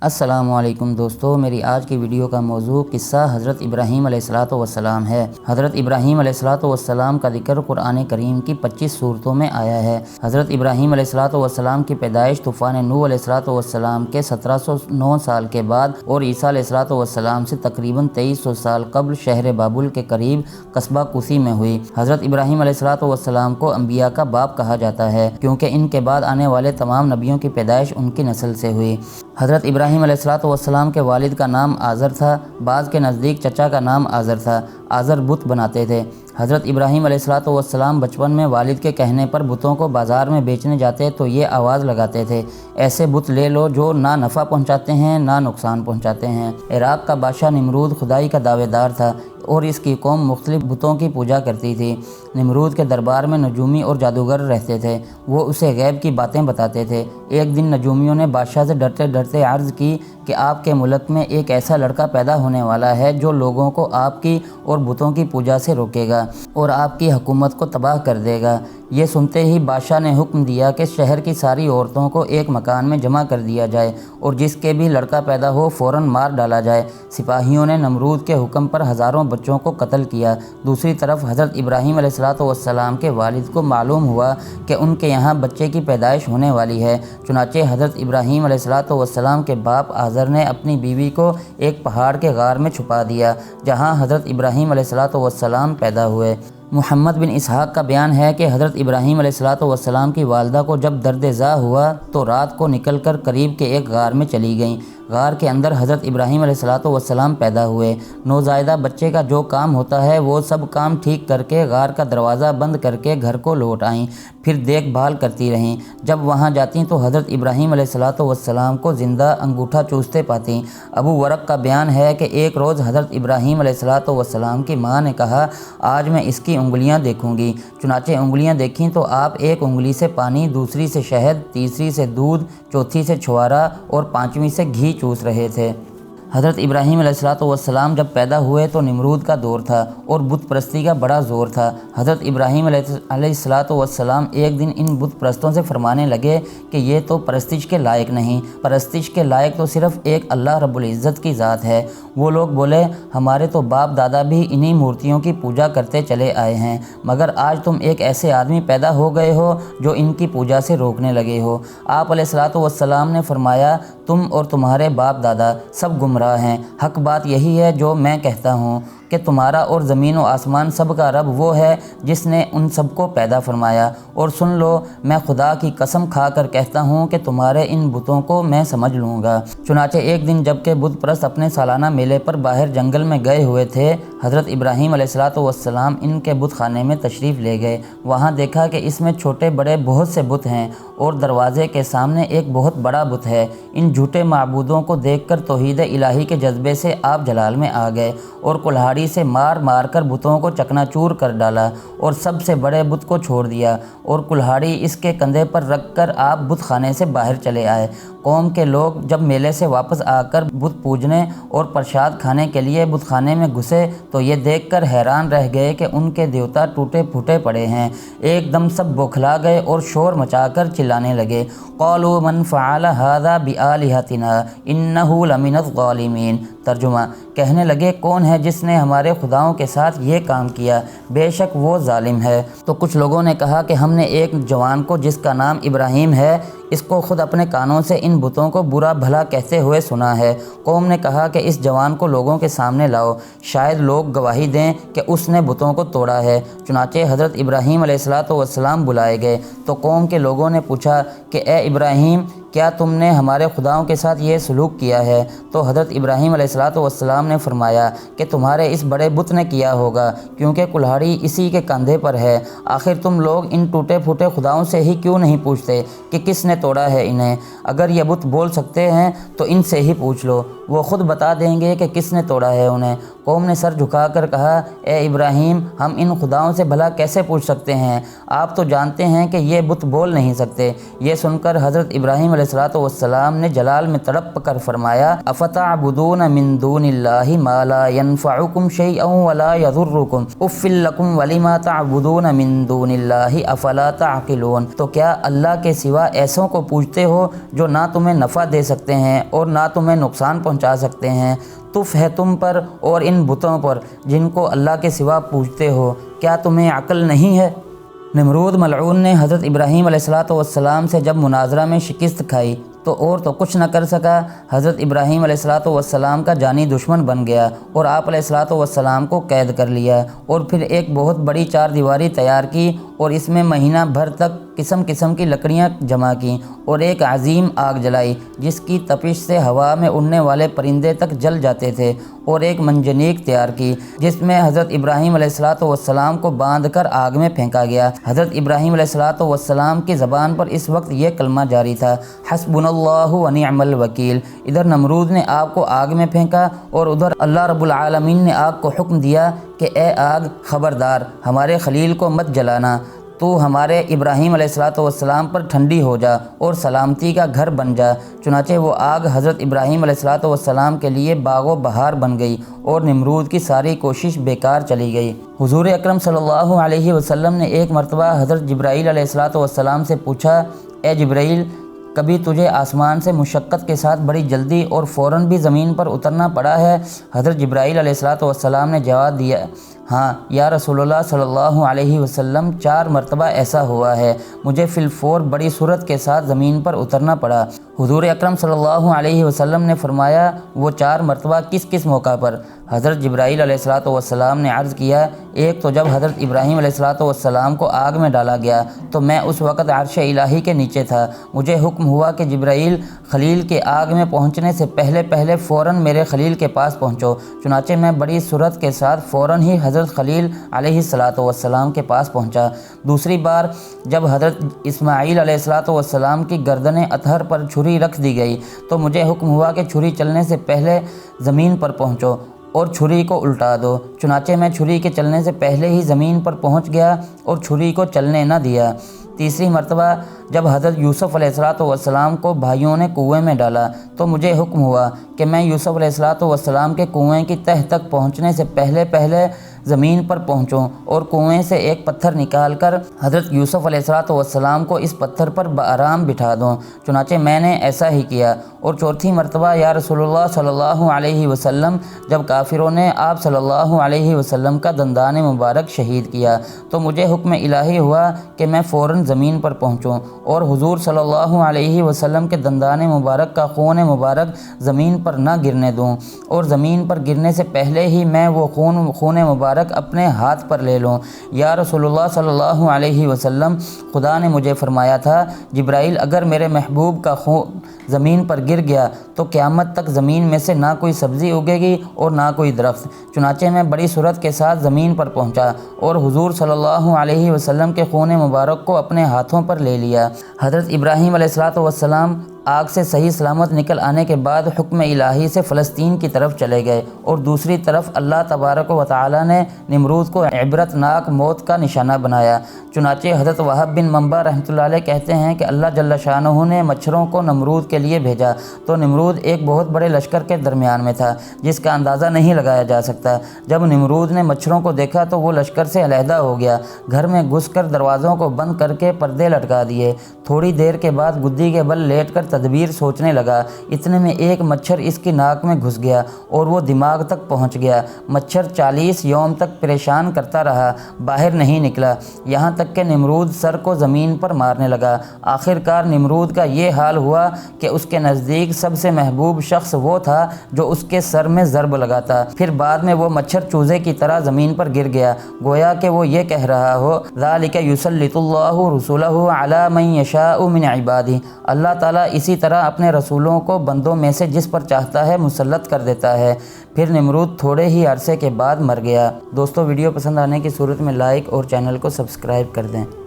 السلام علیکم دوستو، میری آج کی ویڈیو کا موضوع قصہ حضرت ابراہیم علیہ الصلوۃ والسلام ہے۔ حضرت ابراہیم علیہ الصلوۃ والسلام کا ذکر قرآن کریم کی 25 سورتوں میں آیا ہے۔ حضرت ابراہیم علیہ الصلوۃ والسلام کی پیدائش طوفان نوح علیہ الصلوۃ والسلام کے 1709 سال کے بعد اور عیسیٰ علیہ الصلوۃ والسلام سے تقریباً 2300 سال قبل شہر بابل کے قریب قصبہ کوسی میں ہوئی۔ حضرت ابراہیم علیہ الصلوۃ والسلام کو انبیاء کا باپ کہا جاتا ہے کیونکہ ان کے بعد آنے والے تمام نبیوں کی پیدائش ان کی نسل سے ہوئی۔ حضرت ابراہیم علیہ الصلوۃ والسلام کے والد کا نام آزر تھا، بعض کے نزدیک چچا کا نام آزر تھا۔ آزر بت بناتے تھے۔ حضرت ابراہیم علیہ الصلوۃ والسلام بچپن میں والد کے کہنے پر بتوں کو بازار میں بیچنے جاتے تو یہ آواز لگاتے تھے، ایسے بت لے لو جو نہ نفع پہنچاتے ہیں نہ نقصان پہنچاتے ہیں۔ عراق کا بادشاہ نمرود خدائی کا دعوے دار تھا اور اس کی قوم مختلف بتوں کی پوجا کرتی تھی۔ نمرود کے دربار میں نجومی اور جادوگر رہتے تھے، وہ اسے غیب کی باتیں بتاتے تھے۔ ایک دن نجومیوں نے بادشاہ سے ڈرتے ڈرتے عرض کی کہ آپ کے ملک میں ایک ایسا لڑکا پیدا ہونے والا ہے جو لوگوں کو آپ کی اور بتوں کی پوجا سے روکے گا اور آپ کی حکومت کو تباہ کر دے گا۔ یہ سنتے ہی بادشاہ نے حکم دیا کہ شہر کی ساری عورتوں کو ایک مکان میں جمع کر دیا جائے اور جس کے بھی لڑکا پیدا ہو فوراً مار ڈالا جائے۔ سپاہیوں نے نمرود کے حکم پر ہزاروں بچوں کو قتل کیا۔ دوسری طرف حضرت ابراہیم علیہ الصلوۃ والسلام کے والد کو معلوم ہوا کہ ان کے یہاں بچے کی پیدائش ہونے والی ہے، چنانچہ حضرت ابراہیم علیہ الصلوۃ والسلام کے باپ آزر نے اپنی بیوی کو ایک پہاڑ کے غار میں چھپا دیا جہاں حضرت ابراہیم علیہ الصلوۃ والسلام پیدا ہوئے۔ محمد بن اسحاق کا بیان ہے کہ حضرت ابراہیم علیہ الصلوۃ والسلام کی والدہ کو جب درد ذا ہوا تو رات کو نکل کر قریب کے ایک غار میں چلی گئیں۔ غار کے اندر حضرت ابراہیم علیہ الصلوۃ والسلام پیدا ہوئے۔ نوزائیدہ بچے کا جو کام ہوتا ہے وہ سب کام ٹھیک کر کے غار کا دروازہ بند کر کے گھر کو لوٹ آئیں، پھر دیکھ بھال کرتی رہیں۔ جب وہاں جاتیں تو حضرت ابراہیم علیہ الصلوۃ والسلام کو زندہ انگوٹھا چوستے پاتیں۔ ابو ورق کا بیان ہے کہ ایک روز حضرت ابراہیم علیہ الصلوۃ والسلام کی ماں نے کہا، آج میں اس کی انگلیاں دیکھوں گی۔ چنانچہ انگلیاں دیکھیں تو آپ ایک انگلی سے پانی، دوسری سے شہد، تیسری سے دودھ، چوتھی سے چھوارا اور پانچویں سے گھی چوس رہے تھے۔ حضرت ابراہیم علیہ الصلوۃ والسلام جب پیدا ہوئے تو نمرود کا دور تھا اور بت پرستی کا بڑا زور تھا۔ حضرت ابراہیم علیہ الصلوۃ والسلام ایک دن ان بت پرستوں سے فرمانے لگے کہ یہ تو پرستش کے لائق نہیں، پرستش کے لائق تو صرف ایک اللہ رب العزت کی ذات ہے۔ وہ لوگ بولے، ہمارے تو باپ دادا بھی انہی مورتیوں کی پوجا کرتے چلے آئے ہیں، مگر آج تم ایک ایسے آدمی پیدا ہو گئے ہو جو ان کی پوجا سے روکنے لگے ہو۔ آپ علیہ الصلوۃ والسلام نے فرمایا، تم اور تمہارے باپ دادا سب گمراہ ہیں، حق بات یہی ہے جو میں کہتا ہوں کہ تمہارا اور زمین و آسمان سب کا رب وہ ہے جس نے ان سب کو پیدا فرمایا، اور سن لو، میں خدا کی قسم کھا کر کہتا ہوں کہ تمہارے ان بتوں کو میں سمجھ لوں گا۔ چنانچہ ایک دن جب کہ بت پرست اپنے سالانہ میلے پر باہر جنگل میں گئے ہوئے تھے، حضرت ابراہیم علیہ الصلوۃ والسلام ان کے بت خانے میں تشریف لے گئے۔ وہاں دیکھا کہ اس میں چھوٹے بڑے بہت سے بت ہیں اور دروازے کے سامنے ایک بہت بڑا بت ہے۔ ان جھوٹے معبودوں کو دیکھ کر توحید الہی کے جذبے سے آپ جلال میں آ گئے اور کلہاڑی سے مار مار کر بتوں کو چکنا چور کر ڈالا اور سب سے بڑے بت کو چھوڑ دیا اور کلہاڑی اس کے کندھے پر رکھ کر آپ بت خانے سے باہر چلے آئے۔ قوم کے لوگ جب میلے سے واپس آ کر بت پوجنے اور پرساد کھانے کے لیے بت خانے میں گھسے تو یہ دیکھ کر حیران رہ گئے کہ ان کے دیوتا ٹوٹے پھوٹے پڑے ہیں۔ ایک دم سب بوکھلا گئے اور شور مچا کر چلانے لگے، قالوا من فعل هذا بآلهتنا انه لمن الظالمین۔ ترجمہ، کہنے لگے، کون ہے جس نے ہمارے خداؤں کے ساتھ یہ کام کیا؟ بے شک وہ ظالم ہے۔ تو کچھ لوگوں نے کہا کہ ہم نے ایک جوان کو جس کا نام ابراہیم ہے، اس کو خود اپنے کانوں سے ان بتوں کو برا بھلا کہتے ہوئے سنا ہے۔ قوم نے کہا کہ اس جوان کو لوگوں کے سامنے لاؤ، شاید لوگ گواہی دیں کہ اس نے بتوں کو توڑا ہے۔ چنانچہ حضرت ابراہیم علیہ الصلوۃ والسلام بلائے گئے تو قوم کے لوگوں نے پوچھا کہ اے ابراہیم، کیا تم نے ہمارے خداؤں کے ساتھ یہ سلوک کیا ہے؟ تو حضرت ابراہیم علیہ الصلوۃ والسلام نے فرمایا کہ تمہارے اس بڑے بت نے کیا ہوگا، کیونکہ کلہاڑی اسی کے کندھے پر ہے۔ آخر تم لوگ ان ٹوٹے پھوٹے خداؤں سے ہی کیوں نہیں پوچھتے کہ کس نے توڑا ہے انہیں؟ اگر یہ بت بول سکتے ہیں تو ان سے ہی پوچھ لو، وہ خود بتا دیں گے کہ کس نے توڑا ہے انہیں۔ قوم نے سر جھکا کر کہا اے ابراہیم ہم ان خداؤں سے بھلا کیسے پوچھ سکتے ہیں، آپ تو جانتے ہیں کہ یہ بت بول نہیں سکتے۔ یہ سن کر حضرت ابراہیم علیہ السلام نے جلال میں تڑپ کر فرمایا افتعبدون من دون اللہ ما لا ينفعکم شیئا ولا یضرکم اف لکم ولما تعبدون من دون اللہ افلا تعقلون۔ تو کیا اللہ کے سوا ایسوں کو پوجتے ہو جو نہ تمہیں نفع دے سکتے ہیں اور نہ تمہیں نقصان پہنچا سکتے ہیں؟ تف ہے تم پر اور ان بتوں پر جن کو اللہ کے سوا پوجتے ہو، کیا تمہیں عقل نہیں ہے؟ نمرود ملعون نے حضرت ابراہیم علیہ السلام سے جب مناظرہ میں شکست کھائی تو کچھ نہ کر سکا۔ حضرت ابراہیم علیہ السلام کا جانی دشمن بن گیا اور آپ علیہ السلام کو قید کر لیا، اور پھر ایک بہت بڑی چار دیواری تیار کی اور اس میں مہینہ بھر تک قسم قسم کی لکڑیاں جمع کیں اور ایک عظیم آگ جلائی جس کی تپش سے ہوا میں اڑنے والے پرندے تک جل جاتے تھے، اور ایک منجنیق تیار کی جس میں حضرت ابراہیم علیہ السلام کو باندھ کر آگ میں پھینکا گیا۔ حضرت ابراہیم علیہ السلام کی زبان پر اس وقت یہ کلمہ جاری تھا حسبنا اللہ و نعم الوکیل۔ ادھر نمرود نے آگ کو آگ میں پھینکا اور ادھر اللہ رب العالمین نے آگ کو حکم دیا کہ اے آگ خبردار ہمارے خلیل کو مت جلانا، تو ہمارے ابراہیم علیہ السلام پر ٹھنڈی ہو جا اور سلامتی کا گھر بن جا۔ چنانچہ وہ آگ حضرت ابراہیم علیہ السلام کے لیے باغ و بہار بن گئی اور نمرود کی ساری کوشش بیکار چلی گئی۔ حضور اکرم صلی اللہ علیہ وسلم نے ایک مرتبہ حضرت جبرائیل علیہ السلام سے پوچھا اے جبرائیل کبھی تجھے آسمان سے مشقت کے ساتھ بڑی جلدی اور فوراً بھی زمین پر اترنا پڑا ہے؟ حضرت جبرائیل علیہ السلام نے جواب دیا ہاں یا رسول اللہ صلی اللہ علیہ وسلم 4 مرتبہ ایسا ہوا ہے، مجھے فی الفور بڑی سرعت کے ساتھ زمین پر اترنا پڑا۔ حضور اکرم صلی اللہ علیہ وسلم نے فرمایا وہ 4 مرتبہ کس کس موقع پر؟ حضرت جبرائیل علیہ السلام نے عرض کیا ایک تو جب حضرت ابراہیم علیہ السلام کو آگ میں ڈالا گیا تو میں اس وقت عرش الہی کے نیچے تھا، مجھے حکم ہوا کہ جبرائیل خلیل کے آگ میں پہنچنے سے پہلے فوراً میرے خلیل کے پاس پہنچو۔ چنانچہ میں بڑی سرعت کے ساتھ فوراً ہی حضرت خلیل علیہ السلام کے پاس پہنچا۔ دوسری بار جب حضرت اسماعیل علیہ السلام کی گردن اطہر پر چھری رکھ دی گئی تو مجھے حکم ہوا کہ چھری چلنے سے پہلے زمین پر پہنچو اور چھری کو الٹا دو۔ چنانچہ میں چھری کے چلنے سے پہلے ہی زمین پر پہنچ گیا اور چھری کو چلنے نہ دیا۔ تیسری مرتبہ جب حضرت یوسف علیہ السلام کو بھائیوں نے کنویں میں ڈالا تو مجھے حکم ہوا کہ میں یوسف علیہ السلام کے کنویں کی تہ تک پہنچنے سے پہلے زمین پر پہنچوں اور کنویں سے ایک پتھر نکال کر حضرت یوسف علیہ السلام کو اس پتھر پر بآرام بٹھا دوں۔ چنانچہ میں نے ایسا ہی کیا۔ اور چوتھی مرتبہ یا رسول اللہ صلی اللہ علیہ وسلم جب کافروں نے آپ صلی اللہ علیہ وسلم کا دندان مبارک شہید کیا تو مجھے حکم الہی ہوا کہ میں فوراً زمین پر پہنچوں اور حضور صلی اللہ علیہ وسلم کے دندان مبارک کا خون مبارک زمین پر نہ گرنے دوں، اور زمین پر گرنے سے پہلے ہی میں وہ خون مبارک اپنے ہاتھ پر لے لوں۔ یا رسول اللہ صلی اللہ علیہ وسلم خدا نے مجھے فرمایا تھا جبرائیل اگر میرے محبوب کا خون زمین پر گر گیا تو قیامت تک زمین میں سے نہ کوئی سبزی اگے گی اور نہ کوئی درخت۔ چنانچہ میں بڑی سرعت کے ساتھ زمین پر پہنچا اور حضور صلی اللہ علیہ وسلم کے خون مبارک کو اپنے ہاتھوں پر لے لیا۔ حضرت ابراہیم علیہ السلام آگ سے صحیح سلامت نکل آنے کے بعد حکم الہی سے فلسطین کی طرف چلے گئے، اور دوسری طرف اللہ تبارک و تعالی نے نمرود کو عبرتناک موت کا نشانہ بنایا۔ چنانچہ حضرت وہب بن منبع رحمۃ اللہ علیہ کہتے ہیں کہ اللہ جل شانہ نے مچھروں کو نمرود کے لیے بھیجا تو نمرود ایک بہت بڑے لشکر کے درمیان میں تھا جس کا اندازہ نہیں لگایا جا سکتا۔ جب نمرود نے مچھروں کو دیکھا تو وہ لشکر سے علیحدہ ہو گیا، گھر میں گھس کر دروازوں کو بند کر کے پردے لٹکا دیے۔ تھوڑی دیر کے بعد گدی کے بل لیٹ کر تدبیر سوچنے لگا، اتنے میں ایک مچھر اس کی ناک میں گھس گیا اور وہ دماغ تک پہنچ گیا۔ مچھر 40 یوم تک پریشان کرتا رہا، باہر نہیں نکلا، یہاں تک کہ نمرود سر کو زمین پر مارنے لگا۔ آخر کار نمرود کا یہ حال ہوا کہ اس کے نزدیک سب سے محبوب شخص وہ تھا جو اس کے سر میں ضرب لگاتا۔ پھر بعد میں وہ مچھر چوزے کی طرح زمین پر گر گیا، گویا کہ وہ یہ کہہ رہا ہو ذالک یسلط اللہ رسولہ علی من یشاء من عبادہ، اللہ تعالیٰ اسی طرح اپنے رسولوں کو بندوں میں سے جس پر چاہتا ہے مسلط کر دیتا ہے۔ پھر نمرود تھوڑے ہی عرصے کے بعد مر گیا۔ دوستو ویڈیو پسند آنے کی صورت میں لائک اور چینل کو سبسکرائب کر دیں۔